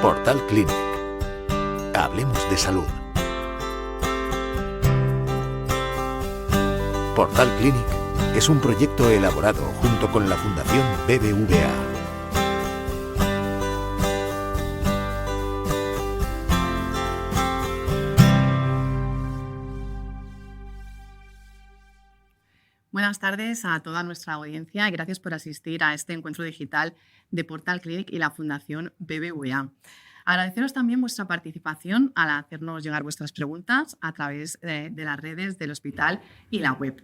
Portal Clinic. Hablemos de salud. Portal Clinic es un proyecto elaborado junto con la Fundación BBVA. Buenas tardes a toda nuestra audiencia y gracias por asistir a este encuentro digital de Portal Clinic y la Fundación BBVA. Agradeceros también vuestra participación al hacernos llegar vuestras preguntas a través de las redes del hospital y la web.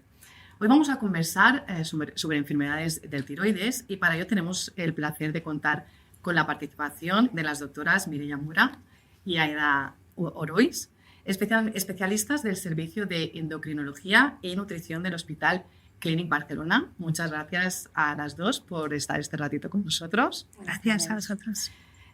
Hoy vamos a conversar sobre enfermedades del tiroides y para ello tenemos el placer de contar con la participación de las doctoras Mireia Mora y Aida Orois, especialistas del Servicio de Endocrinología y Nutrición del Hospital Clínic Barcelona. Muchas gracias a las dos por estar este ratito con nosotros. Gracias a vosotros.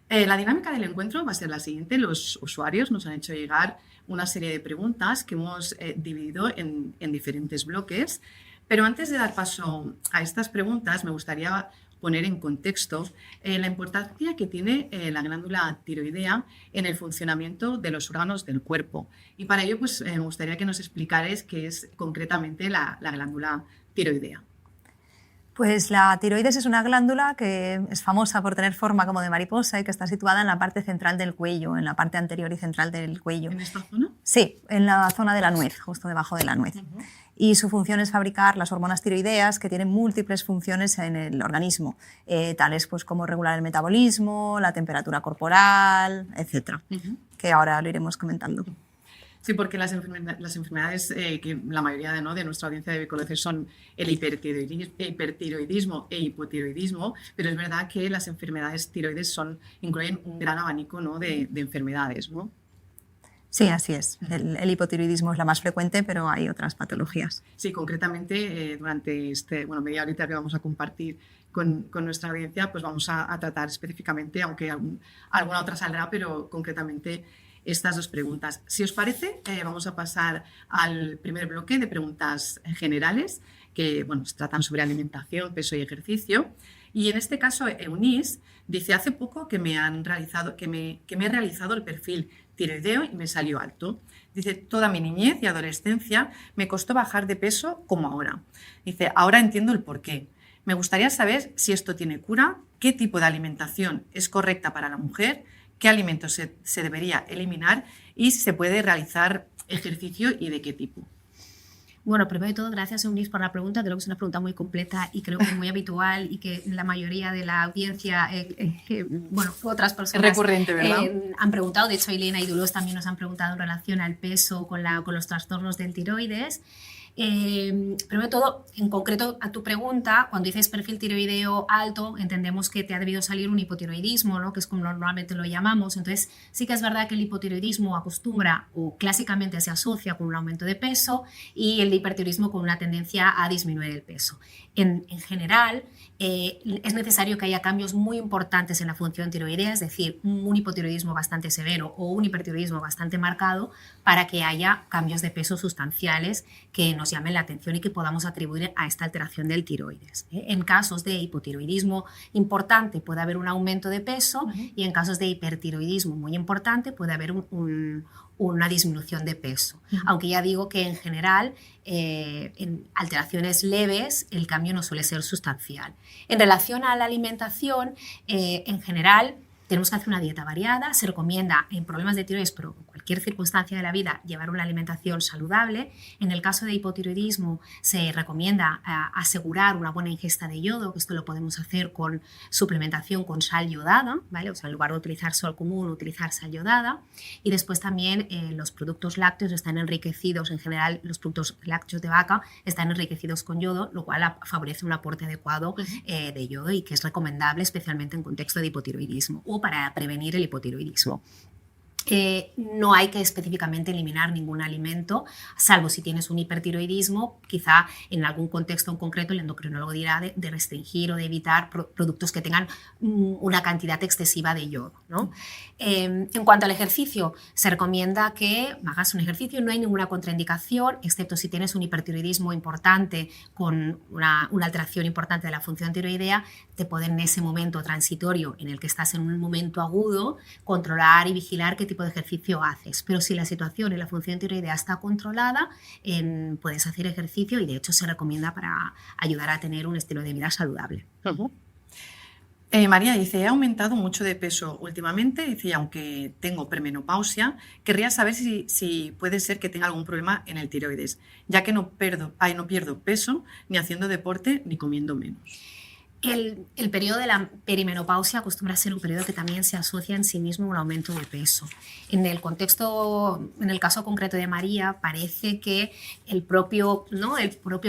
La dinámica del encuentro va a ser la siguiente. Los usuarios nos han hecho llegar una serie de preguntas que hemos dividido en diferentes bloques. Pero antes de dar paso a estas preguntas, me gustaría poner en contexto la importancia que tiene la glándula tiroidea en el funcionamiento de los órganos del cuerpo. Y para ello me gustaría que nos explicarais qué es concretamente la glándula tiroidea. Pues la tiroides es una glándula que es famosa por tener forma como de mariposa y que está situada en la parte central del cuello, en la parte anterior y central del cuello. ¿En esta zona? Sí, en la zona de la nuez, justo debajo de la nuez. Y su función es fabricar las hormonas tiroideas que tienen múltiples funciones en el organismo, tales pues como regular el metabolismo, la temperatura corporal, etc. Que ahora lo iremos comentando. Sí, porque las enfermedades que la mayoría de nuestra audiencia debe conocer son el hipertiroidismo e hipotiroidismo, pero es verdad que las enfermedades tiroides incluyen un gran abanico, ¿no?, de enfermedades, ¿no? Sí, así es. El hipotiroidismo es la más frecuente, pero hay otras patologías. Sí, concretamente durante media horita que vamos a compartir con nuestra audiencia, pues vamos a tratar específicamente, aunque alguna otra saldrá, pero concretamente estas dos preguntas. Si os parece, vamos a pasar al primer bloque de preguntas generales que se tratan sobre alimentación, peso y ejercicio. Y en este caso, Eunice dice: hace poco que me he realizado el perfil tiroideo y me salió alto. Dice: toda mi niñez y adolescencia me costó bajar de peso como ahora. Dice: ahora entiendo el porqué. Me gustaría saber si esto tiene cura, qué tipo de alimentación es correcta para la mujer, qué alimentos se debería eliminar y si se puede realizar ejercicio y de qué tipo. Bueno, primero de todo, gracias, Eunice, por la pregunta. Creo que es una pregunta muy completa y creo que muy habitual y que la mayoría de la audiencia, otras personas... Es recurrente, ¿verdad? Han preguntado. De hecho, Elena y Dolores también nos han preguntado en relación al peso con los trastornos del tiroides. Primero de todo, en concreto a tu pregunta, cuando dices perfil tiroideo alto, entendemos que te ha debido salir un hipotiroidismo, ¿no?, que es como normalmente lo llamamos. Entonces, sí que es verdad que el hipotiroidismo acostumbra o clásicamente se asocia con un aumento de peso y el hipertiroidismo con una tendencia a disminuir el peso. En general, es necesario que haya cambios muy importantes en la función tiroidea, es decir, un hipotiroidismo bastante severo o un hipertiroidismo bastante marcado para que haya cambios de peso sustanciales que nos llamen la atención y que podamos atribuir a esta alteración del tiroides. En casos de hipotiroidismo importante puede haber un aumento de peso y en casos de hipertiroidismo muy importante puede haber una disminución de peso. Aunque ya digo que en general en alteraciones leves el cambio no suele ser sustancial. En relación a la alimentación, en general tenemos que hacer una dieta variada. Se recomienda en problemas de tiroides, pero en cualquier circunstancia de la vida, llevar una alimentación saludable. En el caso de hipotiroidismo se recomienda asegurar una buena ingesta de yodo, que esto lo podemos hacer con suplementación con sal yodada, ¿vale? O sea, en lugar de utilizar sal común, utilizar sal yodada. Y después también los productos lácteos están enriquecidos, en general los productos lácteos de vaca están enriquecidos con yodo, lo cual favorece un aporte adecuado de yodo y que es recomendable especialmente en contexto de hipotiroidismo o para prevenir el hipotiroidismo. no hay que específicamente eliminar ningún alimento, salvo si tienes un hipertiroidismo, quizá en algún contexto en concreto el endocrinólogo dirá de restringir o de evitar productos que tengan una cantidad excesiva de yodo, ¿no? En cuanto al ejercicio, se recomienda que hagas un ejercicio, no hay ninguna contraindicación, excepto si tienes un hipertiroidismo importante con una alteración importante de la función tiroidea, te pueden en ese momento transitorio en el que estás en un momento agudo controlar y vigilar qué tipo de ejercicio haces. Pero si la situación y la función tiroidea está controlada, puedes hacer ejercicio y de hecho se recomienda para ayudar a tener un estilo de vida saludable. María dice, he aumentado mucho de peso últimamente, dice, y aunque tengo premenopausia, querría saber si puede ser que tenga algún problema en el tiroides, ya que no pierdo peso ni haciendo deporte ni comiendo menos. El periodo de la perimenopausia acostumbra a ser un periodo que también se asocia en sí mismo a un aumento de peso. En el caso concreto de María, parece que el propio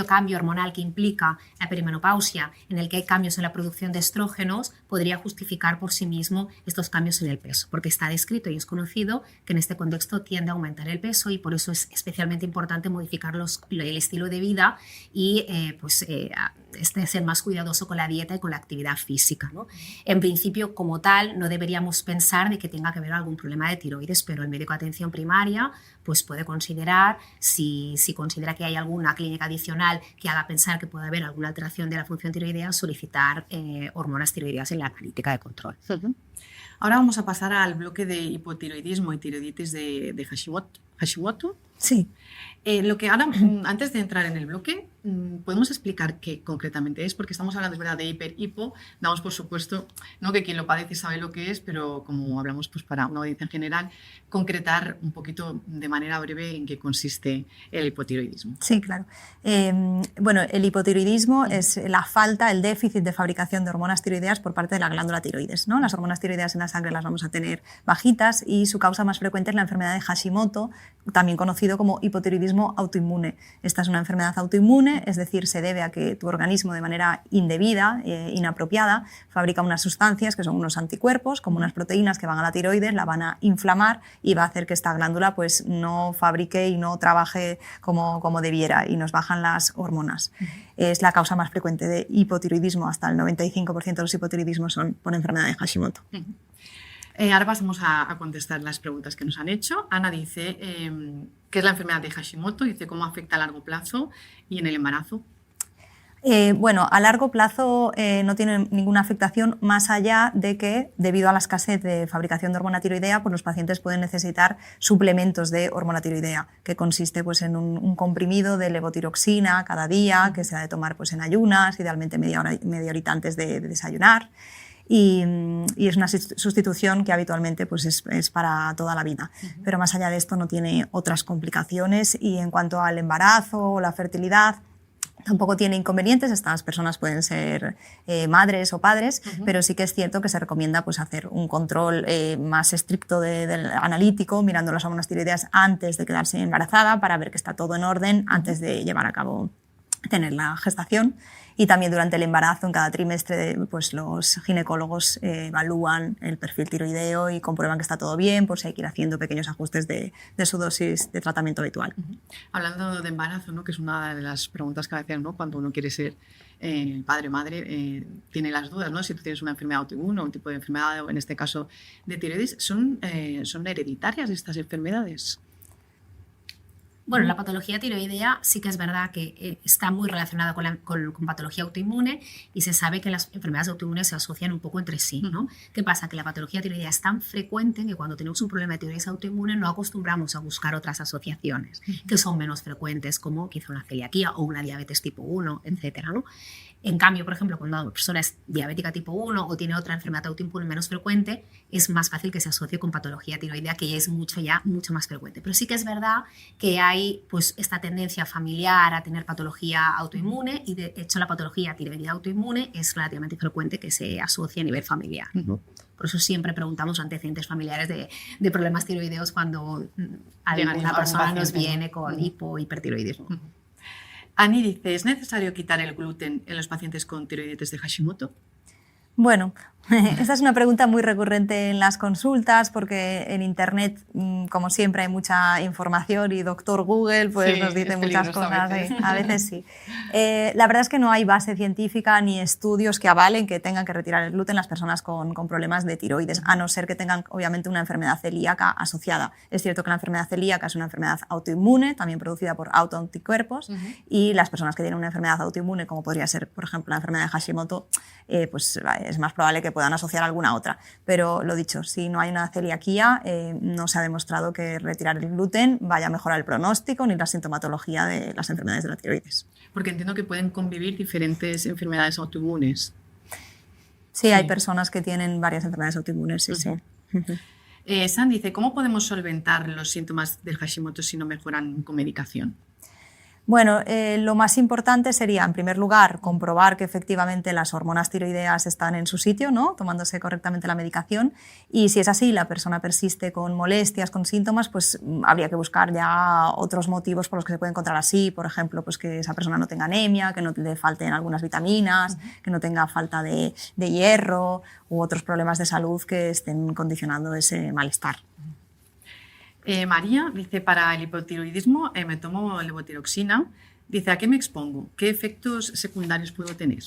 cambio hormonal que implica la perimenopausia, en el que hay cambios en la producción de estrógenos, podría justificar por sí mismo estos cambios en el peso, porque está descrito y es conocido que en este contexto tiende a aumentar el peso y por eso es especialmente importante modificar el estilo de vida y ser más cuidadoso con la dieta y con la actividad física, ¿no? En principio, como tal, no deberíamos pensar de que tenga que haber algún problema de tiroides, pero el médico de atención primaria pues puede considerar, si considera que hay alguna clínica adicional que haga pensar que puede haber alguna alteración de la función tiroidea, solicitar hormonas tiroideas en la analítica de control. Ahora vamos a pasar al bloque de hipotiroidismo y tiroiditis de Hashimoto. Sí. Lo que ahora, antes de entrar en el bloque, podemos explicar qué concretamente es, porque estamos hablando, ¿verdad?, de hipo, damos por supuesto, ¿no?, que quien lo padece sabe lo que es, pero como hablamos pues para una audiencia en general, concretar un poquito de manera breve en qué consiste el hipotiroidismo. Sí, claro. Bueno, el hipotiroidismo es la falta, el déficit de fabricación de hormonas tiroideas por parte de la glándula tiroides, ¿no? Las hormonas tiroideas en la sangre las vamos a tener bajitas y su causa más frecuente es la enfermedad de Hashimoto, también conocido como hipotiroidismo autoinmune. Esta es una enfermedad autoinmune, es decir, se debe a que tu organismo de manera indebida, inapropiada, fabrica unas sustancias que son unos anticuerpos, como unas proteínas que van a la tiroides, la van a inflamar y va a hacer que esta glándula pues, no fabrique y no trabaje como debiera y nos bajan las hormonas. Es la causa más frecuente de hipotiroidismo, hasta el 95% de los hipotiroidismos son por enfermedad de Hashimoto. Ahora pasamos a contestar las preguntas que nos han hecho. Ana dice, ¿qué es la enfermedad de Hashimoto? Dice, ¿cómo afecta a largo plazo y en el embarazo? Bueno, a largo plazo no tiene ninguna afectación más allá de que, debido a la escasez de fabricación de hormona tiroidea, pues los pacientes pueden necesitar suplementos de hormona tiroidea, que consiste pues, en un comprimido de levotiroxina cada día, que se ha de tomar pues, en ayunas, idealmente media horita antes de desayunar. Y es una sustitución que habitualmente pues es para toda la vida. Pero más allá de esto no tiene otras complicaciones y en cuanto al embarazo o la fertilidad, tampoco tiene inconvenientes. Estas personas pueden ser madres o padres, pero sí que es cierto que se recomienda pues, hacer un control más estricto del analítico, mirando las hormonas tiroideas antes de quedarse embarazada para ver que está todo en orden antes de llevar a cabo tener la gestación. Y también durante el embarazo, en cada trimestre, pues los ginecólogos evalúan el perfil tiroideo y comprueban que está todo bien, por si hay que ir haciendo pequeños ajustes de su dosis de tratamiento habitual. Hablando de embarazo, ¿no?, que es una de las preguntas que hacen, ¿no?, cuando uno quiere ser padre o madre, tiene las dudas, ¿no?, si tú tienes una enfermedad autoinmune o un tipo de enfermedad, o en este caso de tiroides, ¿son hereditarias estas enfermedades? Bueno, la patología tiroidea sí que es verdad que está muy relacionada con patología autoinmune y se sabe que las enfermedades autoinmunes se asocian un poco entre sí, ¿no? ¿Qué pasa? Que la patología tiroidea es tan frecuente que cuando tenemos un problema de tiroides autoinmune no acostumbramos a buscar otras asociaciones que son menos frecuentes, como quizá una celiaquía o una diabetes tipo 1, etcétera, ¿no? En cambio, por ejemplo, cuando una persona es diabética tipo 1 o tiene otra enfermedad autoinmune menos frecuente, es más fácil que se asocie con patología tiroidea, que ya es mucho más frecuente. Pero sí que es verdad que hay pues, esta tendencia familiar a tener patología autoinmune y de hecho la patología tiroidea autoinmune es relativamente frecuente que se asocie a nivel familiar. Por eso siempre preguntamos antecedentes familiares de problemas tiroideos cuando alguna persona nos viene con hipertiroidismo. Ani dice, ¿es necesario quitar el gluten en los pacientes con tiroiditis de Hashimoto? Bueno, esta es una pregunta muy recurrente en las consultas porque en Internet, como siempre, hay mucha información y doctor Google pues, Sí, nos dice es muchas peligroso cosas. a A veces sí. La verdad es que no hay base científica ni estudios que avalen que tengan que retirar el gluten las personas con problemas de tiroides, a no ser que tengan, obviamente, una enfermedad celíaca asociada. Es cierto que la enfermedad celíaca es una enfermedad autoinmune, también producida por autoanticuerpos, y las personas que tienen una enfermedad autoinmune, como podría ser, por ejemplo, la enfermedad de Hashimoto, pues es más probable que puedan asociar alguna otra. Pero lo dicho, si no hay una celiaquía, no se ha demostrado que retirar el gluten vaya a mejorar el pronóstico ni la sintomatología de las enfermedades de la tiroides. Porque entiendo que pueden convivir diferentes enfermedades autoinmunes. Sí, hay personas que tienen varias enfermedades autoinmunes, sí, sí. San dice, ¿cómo podemos solventar los síntomas del Hashimoto si no mejoran con medicación? Bueno, lo más importante sería, en primer lugar, comprobar que efectivamente las hormonas tiroideas están en su sitio, ¿no? Tomándose correctamente la medicación, y si es así, la persona persiste con molestias, con síntomas, pues habría que buscar ya otros motivos por los que se puede encontrar así, por ejemplo, pues que esa persona no tenga anemia, que no le falten algunas vitaminas, que no tenga falta de hierro u otros problemas de salud que estén condicionando ese malestar. María dice, para el hipotiroidismo me tomo levotiroxina. Dice, ¿a qué me expongo? ¿Qué efectos secundarios puedo tener?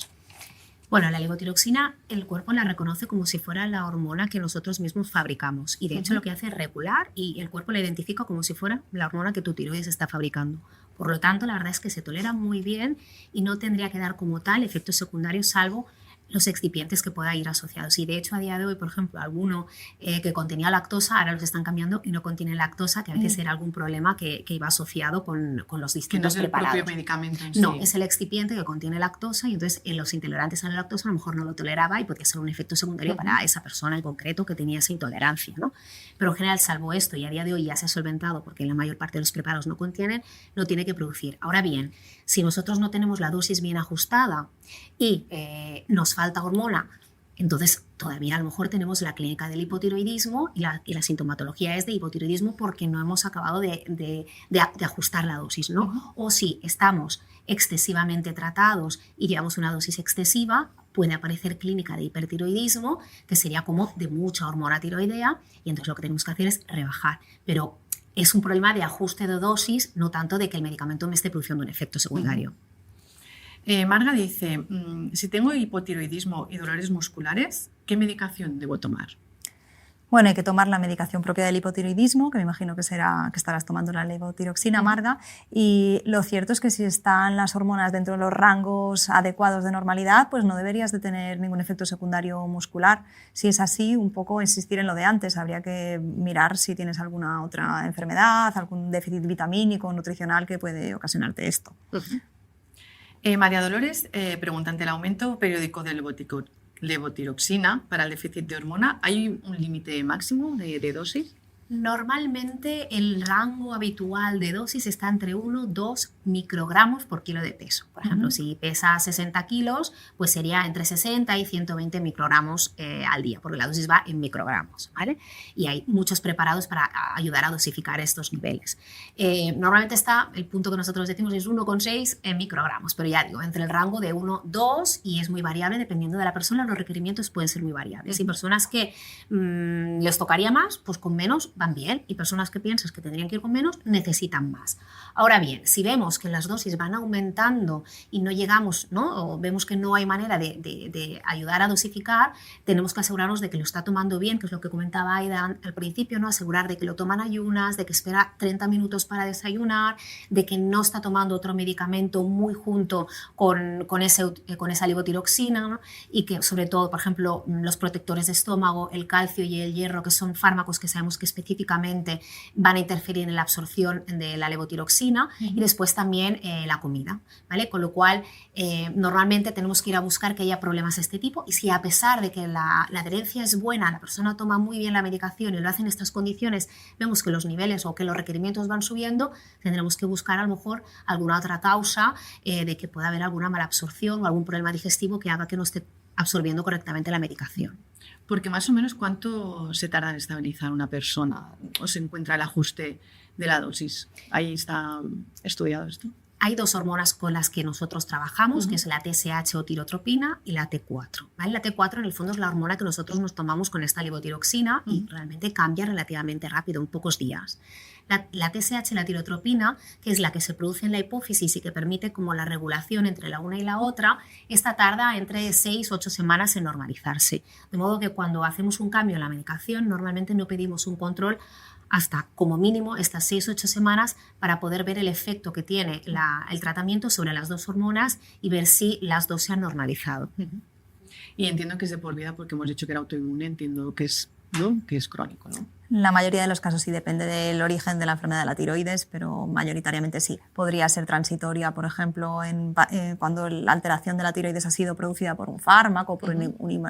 Bueno, la levotiroxina el cuerpo la reconoce como si fuera la hormona que nosotros mismos fabricamos y de hecho lo que hace es regular y el cuerpo la identifica como si fuera la hormona que tu tiroides está fabricando. Por lo tanto, la verdad es que se tolera muy bien y no tendría que dar como tal efectos secundarios salvo los excipientes que pueda ir asociados. Y de hecho, a día de hoy, por ejemplo, alguno que contenía lactosa, ahora los están cambiando y no contiene lactosa, que a veces era algún problema que iba asociado con los distintos preparados. Que no es el propio medicamento en sí. No, es el excipiente que contiene lactosa y entonces los intolerantes a la lactosa a lo mejor no lo toleraba y podía ser un efecto secundario para esa persona en concreto que tenía esa intolerancia, ¿no? Pero en general, salvo esto, y a día de hoy ya se ha solventado porque la mayor parte de los preparados no contienen, no tiene que producir. Ahora bien, si nosotros no tenemos la dosis bien ajustada y nos falta hormona, entonces todavía a lo mejor tenemos la clínica del hipotiroidismo y la sintomatología es de hipotiroidismo porque no hemos acabado de ajustar la dosis, ¿no? O si estamos excesivamente tratados y llevamos una dosis excesiva, puede aparecer clínica de hipertiroidismo, que sería como de mucha hormona tiroidea, y entonces lo que tenemos que hacer es rebajar. Pero es un problema de ajuste de dosis, no tanto de que el medicamento me esté produciendo un efecto secundario. Marga dice, si tengo hipotiroidismo y dolores musculares, ¿qué medicación debo tomar? Bueno, hay que tomar la medicación propia del hipotiroidismo, que me imagino que estarás tomando la levotiroxina, Marga, y lo cierto es que si están las hormonas dentro de los rangos adecuados de normalidad, pues no deberías de tener ningún efecto secundario muscular. Si es así, un poco insistir en lo de antes, habría que mirar si tienes alguna otra enfermedad, algún déficit vitamínico o nutricional que puede ocasionarte esto. María Dolores pregunta, ante el aumento periódico de levotiroxina para el déficit de hormona, ¿hay un límite máximo de dosis? Normalmente el rango habitual de dosis está entre 1-2 microgramos por kilo de peso. Por ejemplo, si pesa 60 kilos, pues sería entre 60 y 120 microgramos al día, porque la dosis va en microgramos, ¿vale? Y hay muchos preparados para ayudar a dosificar estos niveles. Normalmente está, el punto que nosotros decimos es 1,6 microgramos, pero ya digo, entre el rango de 1-2 y es muy variable dependiendo de la persona, los requerimientos pueden ser muy variables. Y personas que les tocaría más, pues con menos van bien, y personas que piensas que tendrían que ir con menos necesitan más. Ahora bien, si vemos que las dosis van aumentando y no llegamos, ¿no? O vemos que no hay manera de ayudar a dosificar, tenemos que asegurarnos de que lo está tomando bien, que es lo que comentaba Aida al principio, ¿no? Asegurar de que lo toman ayunas, de que espera 30 minutos para desayunar, de que no está tomando otro medicamento muy junto con esa levotiroxina, ¿no? Y que sobre todo, por ejemplo, los protectores de estómago, el calcio y el hierro, que son fármacos que sabemos que específicamente van a interferir en la absorción de la levotiroxina, y después también la comida, ¿vale? Con lo cual normalmente tenemos que ir a buscar que haya problemas de este tipo, y si a pesar de que la adherencia es buena, la persona toma muy bien la medicación y lo hace en estas condiciones, vemos que los niveles o que los requerimientos van subiendo, tendremos que buscar a lo mejor alguna otra causa de que pueda haber alguna mala absorción o algún problema digestivo que haga que no esté absorbiendo correctamente la medicación. Porque más o menos ¿cuánto se tarda en estabilizar una persona o se encuentra el ajuste de la dosis? Ahí está estudiado esto. hay dos hormonas con las que nosotros trabajamos, que es la TSH o tirotropina y la T4. ¿Vale? La T4 en el fondo es la hormona que nosotros nos tomamos con esta levotiroxina y realmente cambia relativamente rápido, en pocos días. La TSH, la tirotropina, que es la que se produce en la hipófisis y que permite como la regulación entre la una y la otra, esta tarda entre 6 o 8 semanas en normalizarse. De modo que cuando hacemos un cambio en la medicación, normalmente no pedimos un control hasta como mínimo estas 6 o 8 semanas para poder ver el efecto que tiene el tratamiento sobre las dos hormonas y ver si las dos se han normalizado. Y entiendo que es de por vida porque hemos dicho que era autoinmune, entiendo que es, ¿no?, que es crónico, ¿no? La mayoría de los casos sí depende del origen de la enfermedad de la tiroides, pero mayoritariamente sí. Podría ser transitoria, por ejemplo, cuando la alteración de la tiroides ha sido producida por un fármaco, por una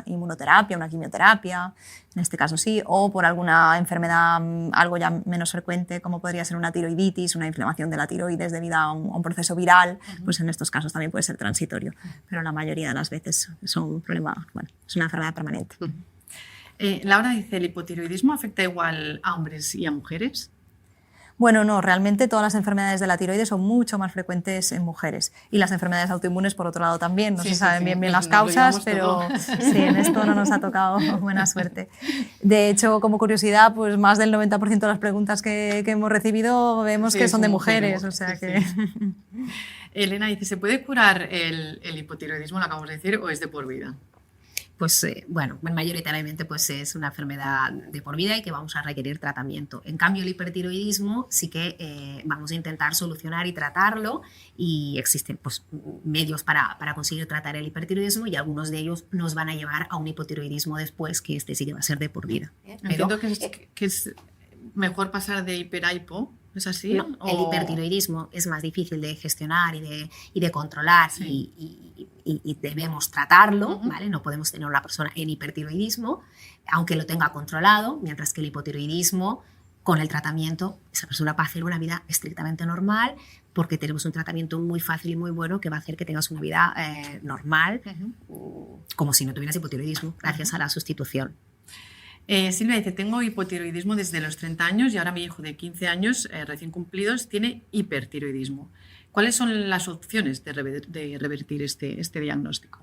inmunoterapia, una quimioterapia, en este caso sí, o por alguna enfermedad algo ya menos frecuente, como podría ser una tiroiditis, una inflamación de la tiroides debido a un proceso viral, pues en estos casos también puede ser transitorio. Pero la mayoría de las veces son un problema, bueno, es una enfermedad permanente. Laura dice, ¿el hipotiroidismo afecta igual a hombres y a mujeres? Bueno, no, realmente todas las enfermedades de la tiroides son mucho más frecuentes en mujeres. Y las enfermedades autoinmunes, por otro lado, también. No se saben bien las causas, pero sí, en esto no nos ha tocado buena suerte. De hecho, como curiosidad, pues más del 90% de las preguntas que hemos recibido vemos que son de mujeres. O sea que... Elena dice, ¿se puede curar el hipotiroidismo, lo acabamos de decir, o es de por vida? Pues bueno, mayoritariamente pues es una enfermedad de por vida y que vamos a requerir tratamiento. En cambio, el hipertiroidismo sí que vamos a intentar solucionar y tratarlo y existen pues, medios para conseguir tratar el hipertiroidismo y algunos de ellos nos van a llevar a un hipotiroidismo después, que este sí que va a ser de por vida. Entiendo que es mejor pasar de hiper a hipo. ¿Es así? No, el hipertiroidismo es más difícil de gestionar y de controlar y debemos tratarlo, ¿vale? No podemos tener a una persona en hipertiroidismo, aunque lo tenga controlado, mientras que el hipotiroidismo, con el tratamiento, esa persona va a hacer una vida estrictamente normal porque tenemos un tratamiento muy fácil y muy bueno que va a hacer que tengas una vida normal, como si no tuvieras hipotiroidismo, gracias a la sustitución. Silvia dice, tengo hipotiroidismo desde los 30 años y ahora mi hijo de 15 años, recién cumplidos, tiene hipertiroidismo. ¿Cuáles son las opciones de revertir este diagnóstico?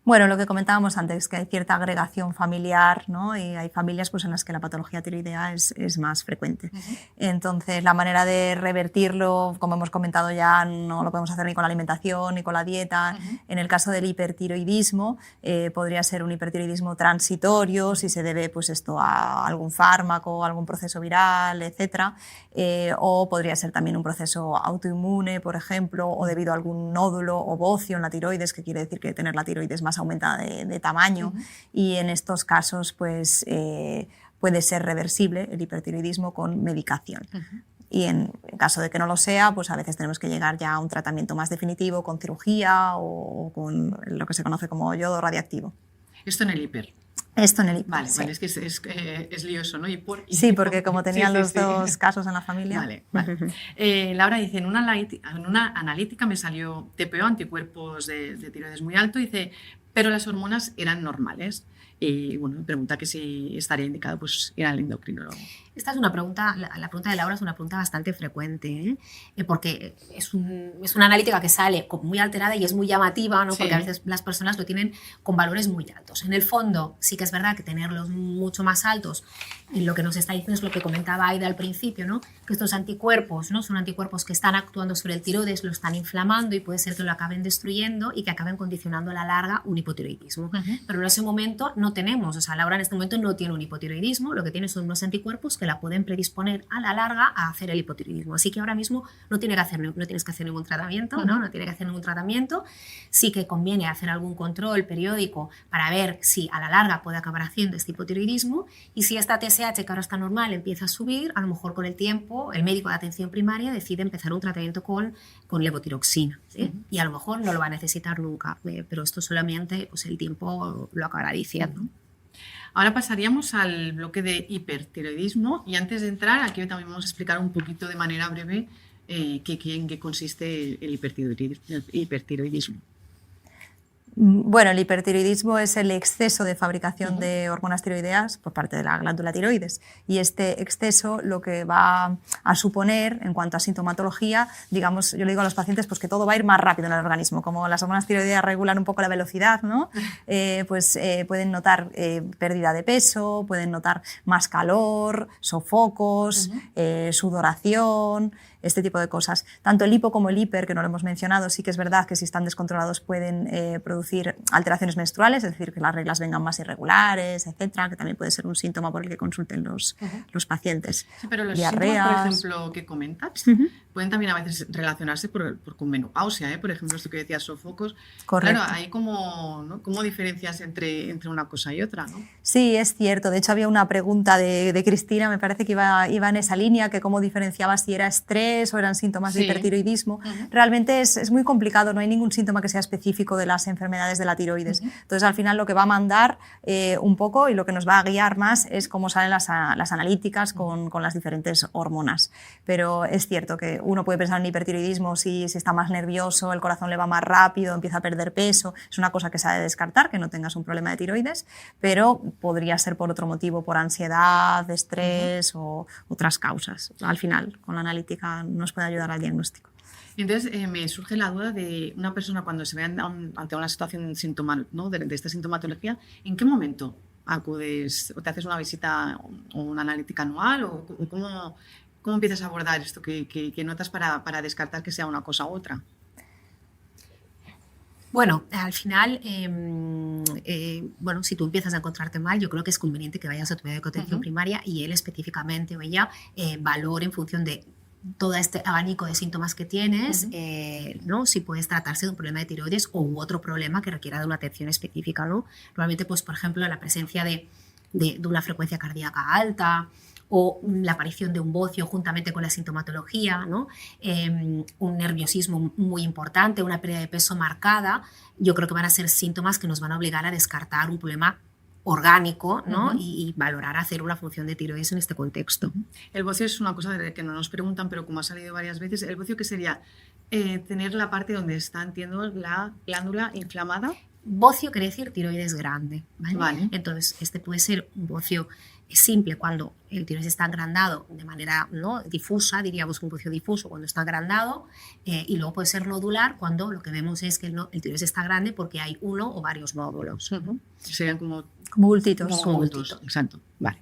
Bueno, lo que comentábamos antes, que hay cierta agregación familiar, ¿no? Y hay familias pues, en las que la patología tiroidea es más frecuente. Entonces, la manera de revertirlo, como hemos comentado ya, no lo podemos hacer ni con la alimentación ni con la dieta. En el caso del hipertiroidismo, podría ser un hipertiroidismo transitorio, si se debe pues, esto a algún fármaco, algún proceso viral, etc. O podría ser también un proceso autoinmune, por ejemplo, o debido a algún nódulo o bocio en la tiroides, que quiere decir que tener la tiroides más aumentada de tamaño, y en estos casos pues, puede ser reversible el hipertiroidismo con medicación. Y en caso de que no lo sea, pues a veces tenemos que llegar ya a un tratamiento más definitivo con cirugía o con lo que se conoce como yodo radiactivo. Esto en el hiper. Esto en el hiper. Vale, sí. Vale, es que es lioso, ¿no? Sí, porque como tenían los dos casos en la familia. Vale. Laura dice, en una analítica me salió TPO, anticuerpos de tiroides muy alto, dice, pero las hormonas eran normales. Y bueno, me pregunta que si estaría indicado pues, ir al endocrinólogo. Esta es una pregunta, la pregunta de Laura es una pregunta bastante frecuente, porque es una analítica que sale muy alterada y es muy llamativa, ¿no? Porque a veces las personas lo tienen con valores muy altos. En el fondo, sí que es verdad que tenerlos mucho más altos, y lo que nos está diciendo es lo que comentaba Aida al principio, ¿no? Que estos anticuerpos, ¿no? Son anticuerpos que están actuando sobre el tiroides, lo están inflamando y puede ser que lo acaben destruyendo y que acaben condicionando a la larga un hipotiroidismo. Pero en ese momento no tenemos, o sea, Laura en este momento no tiene un hipotiroidismo, lo que tiene son unos anticuerpos que la pueden predisponer a la larga a hacer el hipotiroidismo. Así que ahora mismo no tienes que hacer ningún tratamiento, ¿no? No tiene que hacer ningún tratamiento. Sí que conviene hacer algún control periódico para ver si a la larga puede acabar haciendo este hipotiroidismo, y si esta TSH, que ahora está normal, empieza a subir, a lo mejor con el tiempo el médico de atención primaria decide empezar un tratamiento con levotiroxina, ¿sí? Y a lo mejor no lo va a necesitar nunca, pero esto solamente pues, el tiempo lo acabará diciendo. Ahora pasaríamos al bloque de hipertiroidismo, y antes de entrar aquí también vamos a explicar un poquito de manera breve en qué consiste el hipertiroidismo. Bueno, el hipertiroidismo es el exceso de fabricación de hormonas tiroideas por parte de la glándula tiroides, y este exceso lo que va a suponer en cuanto a sintomatología, digamos, yo le digo a los pacientes pues que todo va a ir más rápido en el organismo, como las hormonas tiroideas regulan un poco la velocidad, ¿no? Pueden notar pérdida de peso, pueden notar más calor, sofocos, sudoración, este tipo de cosas. Tanto el hipo como el hiper, que no lo hemos mencionado, sí que es verdad que si están descontrolados pueden producir alteraciones menstruales, es decir, que las reglas vengan más irregulares, etcétera, que también puede ser un síntoma por el que consulten los pacientes. Sí, pero los diarreas, síntomas, por ejemplo, que comentas, pueden también a veces relacionarse con menopausia, ¿eh? Por ejemplo, esto que decías, sofocos. Correcto. Claro, hay como, ¿no? ¿Cómo diferencias entre una cosa y otra, ¿no? Sí, es cierto. De hecho, había una pregunta de Cristina, me parece que iba en esa línea, que cómo diferenciaba si era estrés o eran síntomas de hipertiroidismo. Realmente es muy complicado, no hay ningún síntoma que sea específico de las enfermedades de la tiroides. Entonces, al final, lo que va a mandar un poco y lo que nos va a guiar más es cómo salen las analíticas con las diferentes hormonas. Pero es cierto que uno puede pensar en hipertiroidismo si está más nervioso, el corazón le va más rápido, empieza a perder peso. Es una cosa que se ha de descartar, que no tengas un problema de tiroides, pero podría ser por otro motivo, por ansiedad, estrés o otras causas. Al final, con la analítica nos puede ayudar al diagnóstico. Entonces, me surge la duda de una persona cuando se ve ante una situación sintomal, ¿no? de esta sintomatología, ¿en qué momento acudes o te haces una visita o una analítica anual o cómo empiezas a abordar esto que notas para descartar que sea una cosa u otra? Bueno, al final, si tú empiezas a encontrarte mal, yo creo que es conveniente que vayas a tu médico de atención primaria y él específicamente o ella valore en función de todo este abanico de síntomas que tienes, ¿no? Si puedes tratarse de un problema de tiroides u otro problema que requiera de una atención específica, ¿no? Normalmente, pues, por ejemplo, la presencia de una frecuencia cardíaca alta o la aparición de un bocio juntamente con la sintomatología, ¿no? Un nerviosismo muy importante, una pérdida de peso marcada, yo creo que van a ser síntomas que nos van a obligar a descartar un problema orgánico, ¿no? Y valorar hacer una función de tiroides en este contexto. El bocio es una cosa de que no nos preguntan, pero como ha salido varias veces, ¿el bocio qué sería? Tener la parte donde está, entiendo, la glándula inflamada. Bocio quiere decir tiroides grande, ¿vale? Vale. Entonces, este puede ser un bocio simple cuando el tiroides está agrandado de manera, ¿no?, difusa, diríamos un bocio difuso cuando está agrandado, y luego puede ser nodular cuando lo que vemos es que el tiroides está grande porque hay uno o varios nódulos. Serían como bultitos. Como bultitos, exacto. Vale.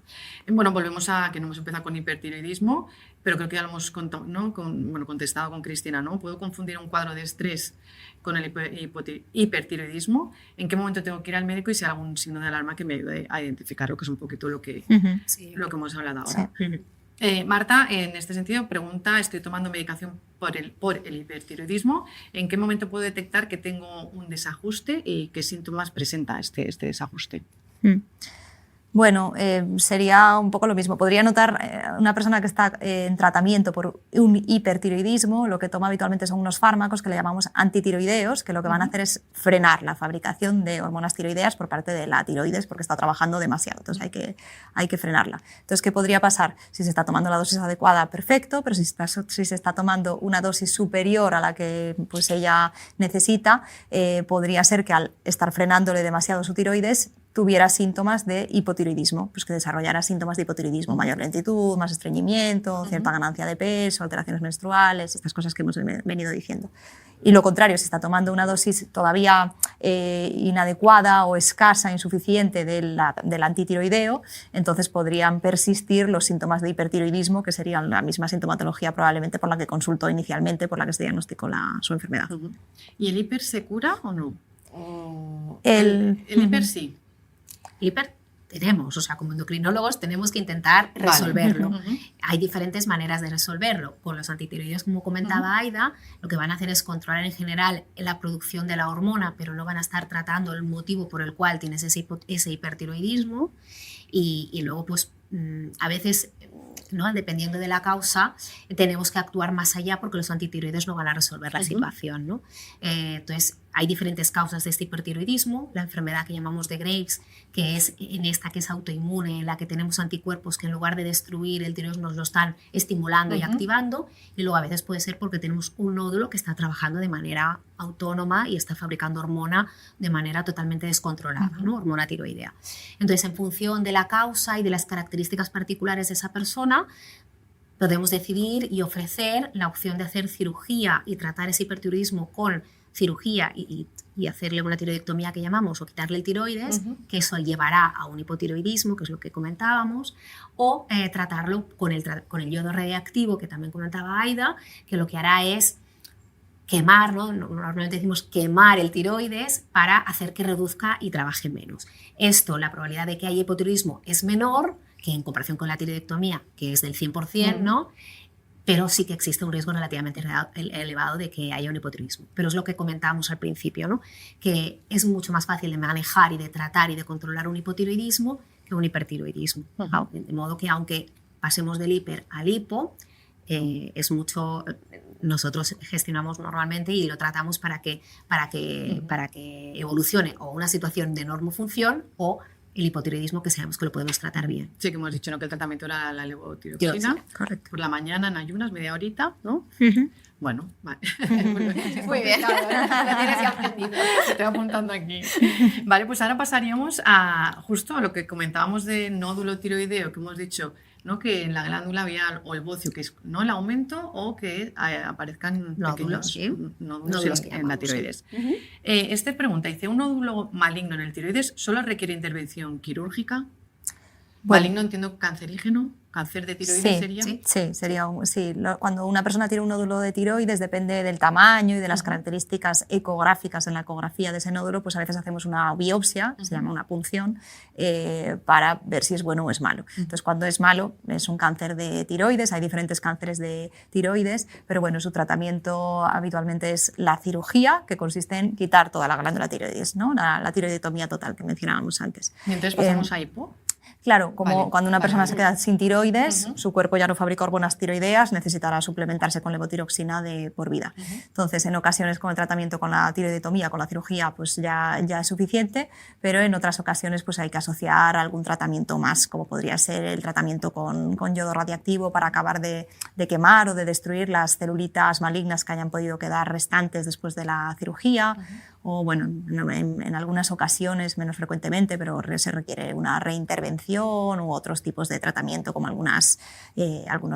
Bueno, volvemos a que no hemos empezado con hipertiroidismo, pero creo que ya lo hemos contado, ¿no? Contestado con Cristina, ¿no? ¿Puedo confundir un cuadro de estrés con el hipertiroidismo? ¿En qué momento tengo que ir al médico y si hay algún signo de alarma que me ayude a identificarlo, que es un poquito lo que hemos hablado ahora? Sí. Marta, en este sentido, pregunta, estoy tomando medicación por el hipertiroidismo, ¿en qué momento puedo detectar que tengo un desajuste y qué síntomas presenta este desajuste? Bueno, sería un poco lo mismo. Podría notar una persona que está en tratamiento por un hipertiroidismo, lo que toma habitualmente son unos fármacos que le llamamos antitiroideos, que lo que van a hacer es frenar la fabricación de hormonas tiroideas por parte de la tiroides porque está trabajando demasiado, entonces hay que frenarla. Entonces, ¿qué podría pasar? Si se está tomando la dosis adecuada, perfecto, pero si se está tomando una dosis superior a la que pues, ella necesita, podría ser que al estar frenándole demasiado su tiroides tuviera síntomas de hipotiroidismo, pues que desarrollara síntomas de hipotiroidismo, mayor lentitud, más estreñimiento, cierta ganancia de peso, alteraciones menstruales, estas cosas que hemos venido diciendo. Y lo contrario, si está tomando una dosis todavía inadecuada o escasa, insuficiente del antitiroideo, entonces podrían persistir los síntomas de hipertiroidismo, que serían la misma sintomatología probablemente por la que consultó inicialmente, por la que se diagnosticó su enfermedad. ¿Y el hiper se cura o no? El hiper sí. Hiper tenemos, o sea, como endocrinólogos tenemos que intentar resolverlo. Vale. Hay diferentes maneras de resolverlo. Con los antitiroideos, como comentaba Aida, lo que van a hacer es controlar en general la producción de la hormona, pero no van a estar tratando el motivo por el cual tienes ese hipertiroidismo. Y luego, pues, a veces, ¿no?, dependiendo de la causa, tenemos que actuar más allá porque los antitiroides no van a resolver la situación, ¿no? Entonces, hay diferentes causas de este hipertiroidismo, la enfermedad que llamamos de Graves, que es en esta que es autoinmune, en la que tenemos anticuerpos que en lugar de destruir el tiroides nos lo están estimulando y activando, y luego a veces puede ser porque tenemos un nódulo que está trabajando de manera autónoma y está fabricando hormona de manera totalmente descontrolada, ¿no? Hormona tiroidea. Entonces, en función de la causa y de las características particulares de esa persona, podemos decidir y ofrecer la opción de hacer cirugía y tratar ese hipertiroidismo con cirugía y hacerle una tiroidectomía que llamamos, o quitarle el tiroides, que eso llevará a un hipotiroidismo, que es lo que comentábamos, o tratarlo con el yodo radiactivo, que también comentaba Aida, que lo que hará es quemar, ¿no? Normalmente decimos quemar el tiroides para hacer que reduzca y trabaje menos. Esto, la probabilidad de que haya hipotiroidismo es menor que en comparación con la tiroidectomía, que es del 100%, ¿no? Pero sí que existe un riesgo relativamente elevado de que haya un hipotiroidismo. Pero es lo que comentábamos al principio, ¿no? Que es mucho más fácil de manejar y de tratar y de controlar un hipotiroidismo que un hipertiroidismo. De modo que aunque pasemos del hiper al hipo, es mucho... Nosotros gestionamos normalmente y lo tratamos para que evolucione o una situación de normofunción o el hipotiroidismo, que sabemos que lo podemos tratar bien. Sí, que hemos dicho, ¿no?, que el tratamiento era la levotiroxina. Correcto. Por la mañana en ayunas, media horita, ¿no? Bueno, vale. Muy bien, la tienes ya aprendido. Estoy apuntando aquí. Vale, pues ahora pasaríamos a justo a lo que comentábamos de nódulo tiroideo, que hemos dicho, ¿no?, que en la glándula había o el bocio, que es no el aumento, o que aparezcan Nódulos, pequeños nódulos nódulos en la tiroides. Este pregunta, dice, ¿un nódulo maligno en el tiroides solo requiere intervención quirúrgica? Bueno. Maligno entiendo cancerígeno, cáncer de tiroides sería. Sí, sería cuando una persona tiene un nódulo de tiroides, depende del tamaño y de las características ecográficas en la ecografía de ese nódulo, pues a veces hacemos una biopsia, se llama una punción, para ver si es bueno o es malo. Entonces, cuando es malo, es un cáncer de tiroides, hay diferentes cánceres de tiroides, pero bueno, su tratamiento habitualmente es la cirugía, que consiste en quitar toda la glándula tiroides, ¿no? La tiroidectomía total que mencionábamos antes. Y entonces pasamos a hipo. Claro, como cuando una persona se queda sin tiroides, su cuerpo ya no fabrica hormonas tiroideas, necesitará suplementarse con levotiroxina de por vida. Entonces, en ocasiones con el tratamiento con la tiroidectomía, con la cirugía, pues ya es suficiente, pero en otras ocasiones pues hay que asociar algún tratamiento más, como podría ser el tratamiento con yodo radiactivo para acabar de quemar o de destruir las celulitas malignas que hayan podido quedar restantes después de la cirugía. O bueno, en algunas ocasiones, menos frecuentemente, pero se requiere una reintervención u otros tipos de tratamiento, como algunos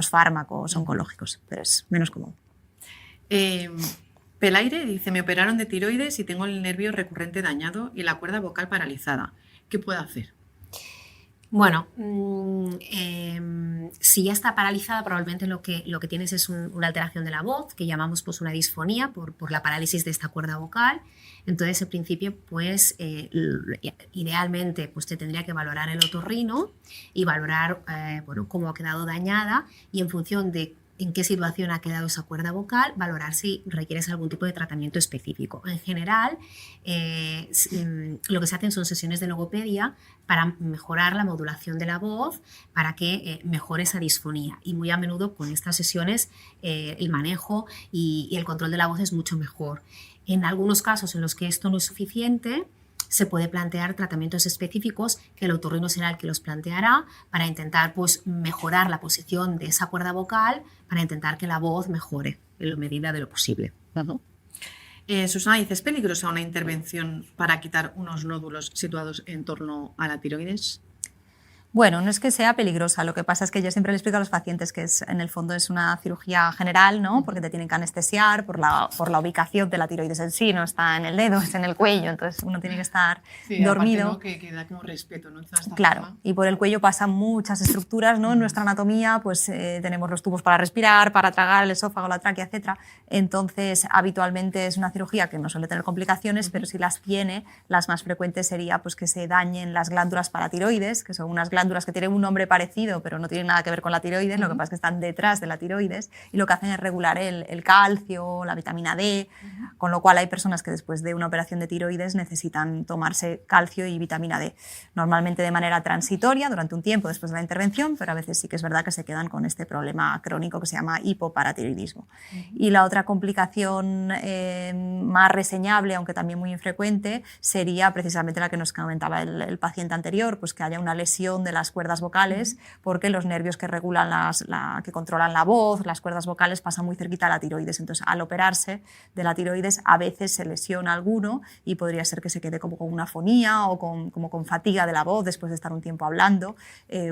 fármacos oncológicos, pero es menos común. Pelaire dice, me operaron de tiroides y tengo el nervio recurrente dañado y la cuerda vocal paralizada. ¿Qué puedo hacer? Bueno, si ya está paralizada, probablemente lo que tienes es una alteración de la voz, que llamamos pues una disfonía por la parálisis de esta cuerda vocal. Entonces, en principio, pues idealmente pues te tendría que valorar el otorrino y valorar cómo ha quedado dañada, y en función de en qué situación ha quedado esa cuerda vocal, valorar si requieres algún tipo de tratamiento específico. En general, lo que se hacen son sesiones de logopedia para mejorar la modulación de la voz, para que mejore esa disfonía. Y muy a menudo con estas sesiones el manejo y el control de la voz es mucho mejor. En algunos casos en los que esto no es suficiente, se puede plantear tratamientos específicos que el otorrino será el que los planteará para intentar pues, mejorar la posición de esa cuerda vocal, para intentar que la voz mejore en la medida de lo posible. Susana dice, ¿es peligrosa una intervención para quitar unos nódulos situados en torno a la tiroides? Bueno, no es que sea peligrosa, lo que pasa es que yo siempre le explico a los pacientes que en el fondo es una cirugía general, ¿no? Porque te tienen que anestesiar por la ubicación de la tiroides en sí, no está en el dedo, es en el cuello, entonces uno tiene que estar dormido. Aparte, ¿no? que da como respeto, ¿no? Claro, forma. Y por el cuello pasan muchas estructuras, ¿no? En nuestra anatomía pues tenemos los tubos para respirar, para tragar, el esófago, la tráquea, etc. Entonces, habitualmente es una cirugía que no suele tener complicaciones, pero si las tiene, las más frecuentes sería pues, que se dañen las glándulas paratiroides, que son unas glándulas glándulas que tienen un nombre parecido, pero no tienen nada que ver con la tiroides, lo que pasa es que están detrás de la tiroides y lo que hacen es regular el calcio, la vitamina D, con lo cual hay personas que después de una operación de tiroides necesitan tomarse calcio y vitamina D, normalmente de manera transitoria durante un tiempo después de la intervención, pero a veces sí que es verdad que se quedan con este problema crónico que se llama hipoparatiroidismo. Y la otra complicación más reseñable, aunque también muy infrecuente, sería precisamente la que nos comentaba el paciente anterior, pues que haya una lesión de las cuerdas vocales, porque los nervios que regulan que controlan la voz, las cuerdas vocales, pasan muy cerquita a la tiroides. Entonces, al operarse de la tiroides, a veces se lesiona alguno y podría ser que se quede como con una afonía o como con fatiga de la voz después de estar un tiempo hablando,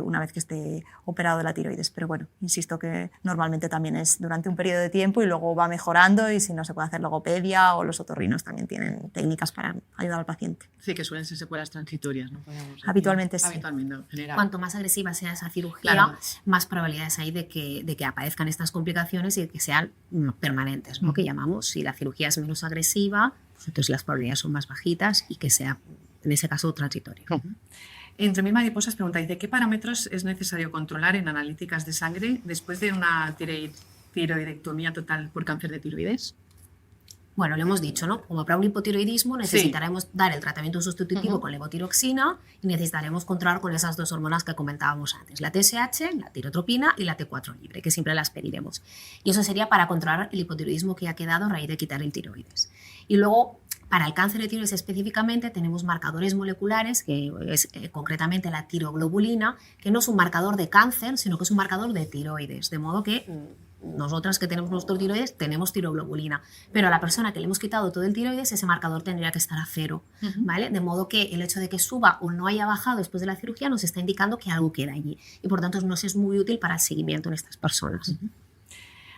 una vez que esté operado de la tiroides. Pero bueno, insisto que normalmente también es durante un periodo de tiempo y luego va mejorando, y si no se puede hacer logopedia, o los otorrinos también tienen técnicas para ayudar al paciente. Sí, que suelen ser secuelas transitorias, ¿no? Habitualmente sí. Habitualmente, en general. Cuanto más agresiva sea esa cirugía, Claro. más probabilidades hay de que aparezcan estas complicaciones y de que sean permanentes, ¿no? Que llamamos, si la cirugía es menos agresiva, pues entonces las probabilidades son más bajitas y que sea, en ese caso, transitorio. Entre mil mariposas pregunta, dice, ¿qué parámetros es necesario controlar en analíticas de sangre después de una tiroidectomía total por cáncer de tiroides? Bueno, lo hemos dicho, ¿no? Como para un hipotiroidismo necesitaremos dar el tratamiento sustitutivo con levotiroxina y necesitaremos controlar con esas dos hormonas que comentábamos antes, la TSH, la tirotropina y la T4 libre, que siempre las pediremos. Y eso sería para controlar el hipotiroidismo que ha quedado a raíz de quitar el tiroides. Y luego, para el cáncer de tiroides específicamente, tenemos marcadores moleculares, que es concretamente la tiroglobulina, que no es un marcador de cáncer, sino que es un marcador de tiroides, de modo que nosotras que tenemos nuestro tiroides tenemos tiroglobulina, pero a la persona que le hemos quitado todo el tiroides, ese marcador tendría que estar a 0, ¿vale? De modo que el hecho de que suba o no haya bajado después de la cirugía nos está indicando que algo queda allí y por tanto nos es muy útil para el seguimiento en estas personas.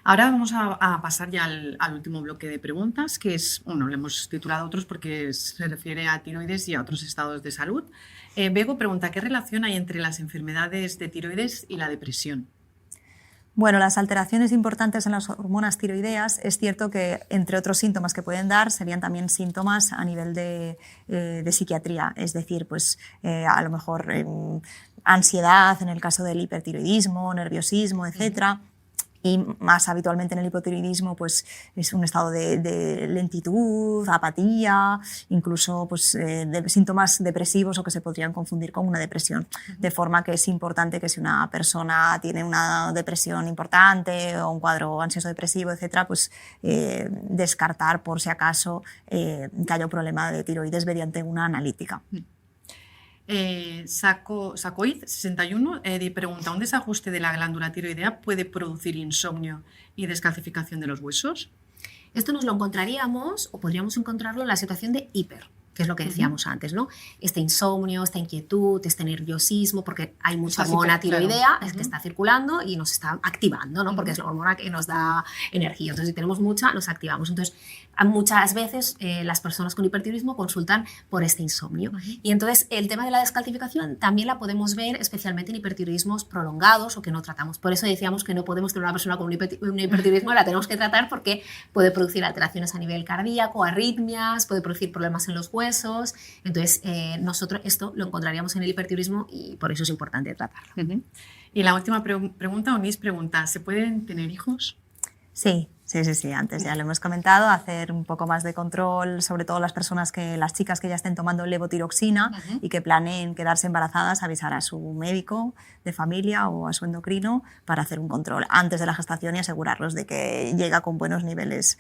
Ahora vamos a pasar ya al último bloque de preguntas, que es, bueno, le hemos titulado otros porque se refiere a tiroides y a otros estados de salud. Bego pregunta, ¿qué relación hay entre las enfermedades de tiroides y la depresión? Bueno, las alteraciones importantes en las hormonas tiroideas, es cierto que entre otros síntomas que pueden dar serían también síntomas a nivel de psiquiatría, es decir, pues a lo mejor ansiedad en el caso del hipertiroidismo, nerviosismo, etcétera. Y más habitualmente en el hipotiroidismo pues es un estado de lentitud, apatía, incluso pues, de síntomas depresivos o que se podrían confundir con una depresión. De forma que es importante que si una persona tiene una depresión importante o un cuadro ansioso depresivo, etcétera, pues descartar por si acaso que haya un problema de tiroides mediante una analítica. Sacoid 61 pregunta, ¿un desajuste de la glándula tiroidea puede producir insomnio y descalcificación de los huesos? Esto nos lo encontraríamos o podríamos encontrarlo en la situación de hiper, que es lo que decíamos antes, ¿no? Este insomnio, esta inquietud, este nerviosismo, porque hay mucha hormona tiroidea que está circulando y nos está activando, ¿no? Porque es la hormona que nos da energía. Entonces, si tenemos mucha, nos activamos. Entonces, muchas veces las personas con hipertiroidismo consultan por este insomnio. Y entonces, el tema de la descalcificación también la podemos ver especialmente en hipertiroidismos prolongados o que no tratamos. Por eso decíamos que no podemos tener una persona con un hipertiroidismo, la tenemos que tratar porque puede producir alteraciones a nivel cardíaco, arritmias, puede producir problemas en los huesos. Entonces, nosotros esto lo encontraríamos en el hipertiroidismo y por eso es importante tratarlo. Y la última pregunta, Onis pregunta, ¿se pueden tener hijos? Sí. Antes ya lo hemos comentado, hacer un poco más de control, sobre todo las chicas que ya estén tomando levotiroxina y que planeen quedarse embarazadas, avisar a su médico de familia o a su endocrino para hacer un control antes de la gestación y asegurarlos de que llega con buenos niveles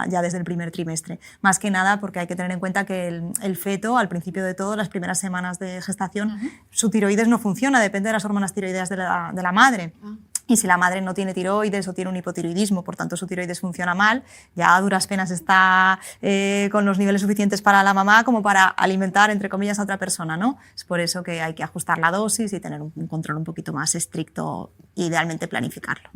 ya desde el primer trimestre. Más que nada porque hay que tener en cuenta que el feto, al principio de todo, las primeras semanas de gestación, su tiroides no funciona, depende de las hormonas tiroideas de la madre. Y si la madre no tiene tiroides o tiene un hipotiroidismo, por tanto su tiroides funciona mal, ya a duras penas está con los niveles suficientes para la mamá como para alimentar, entre comillas, a otra persona, ¿no? Es por eso que hay que ajustar la dosis y tener un control un poquito más estricto, idealmente planificarlo.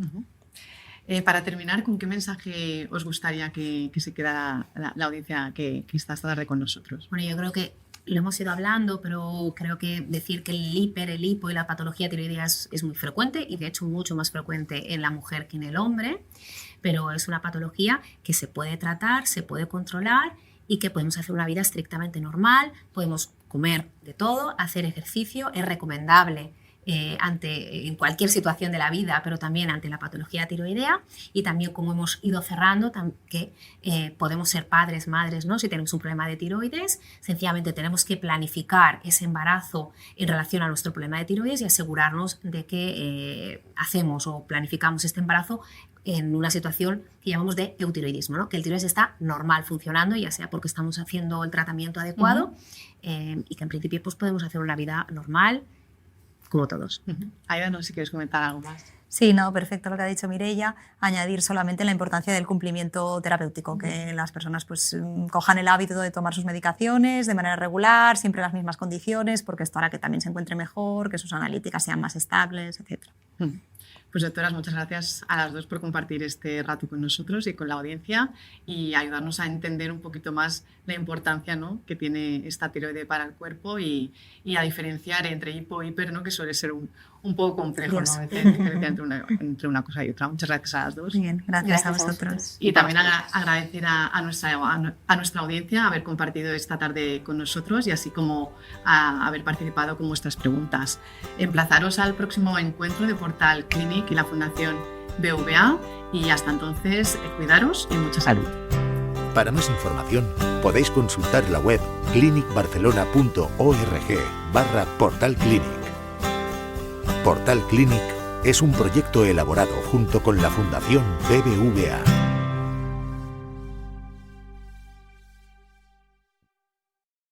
Para terminar, ¿con qué mensaje os gustaría que se quedara la audiencia que está esta tarde con nosotros? Bueno, yo creo que lo hemos ido hablando, pero creo que decir que el hipo y la patología tiroidea es muy frecuente y de hecho mucho más frecuente en la mujer que en el hombre, pero es una patología que se puede tratar, se puede controlar y que podemos hacer una vida estrictamente normal, podemos comer de todo, hacer ejercicio, es recomendable en cualquier situación de la vida, pero también ante la patología tiroidea, y también como hemos ido cerrando, que podemos ser padres, madres, ¿no? Si tenemos un problema de tiroides, sencillamente tenemos que planificar ese embarazo en relación a nuestro problema de tiroides y asegurarnos de que hacemos o planificamos este embarazo en una situación que llamamos de eutiroidismo, ¿no? Que el tiroides está normal funcionando, ya sea porque estamos haciendo el tratamiento adecuado y que en principio pues, podemos hacer una vida normal, como todos. Aida, no sé si quieres comentar algo más. Sí, no, perfecto lo que ha dicho Mireia. Añadir solamente la importancia del cumplimiento terapéutico, que las personas pues cojan el hábito de tomar sus medicaciones de manera regular, siempre en las mismas condiciones, porque esto hará que también se encuentre mejor, que sus analíticas sean más estables, etc. Pues doctoras, muchas gracias a las dos por compartir este rato con nosotros y con la audiencia y ayudarnos a entender un poquito más la importancia, ¿no?, que tiene esta tiroide para el cuerpo y a diferenciar entre hipo y hiper, ¿no?, que suele ser un poco complejo, ¿no?, diferenciar entre una cosa y otra. Muchas gracias a las dos. Bien, gracias a vosotros. Y también agradecer a nuestra audiencia haber compartido esta tarde con nosotros y así como haber participado con vuestras preguntas. Emplazaros al próximo encuentro de Portal Clinic y la Fundación BVA y hasta entonces cuidaros y mucha salud. Para más información podéis consultar la web clinicbarcelona.org/Portal Clinic. Portal Clinic es un proyecto elaborado junto con la Fundación BBVA.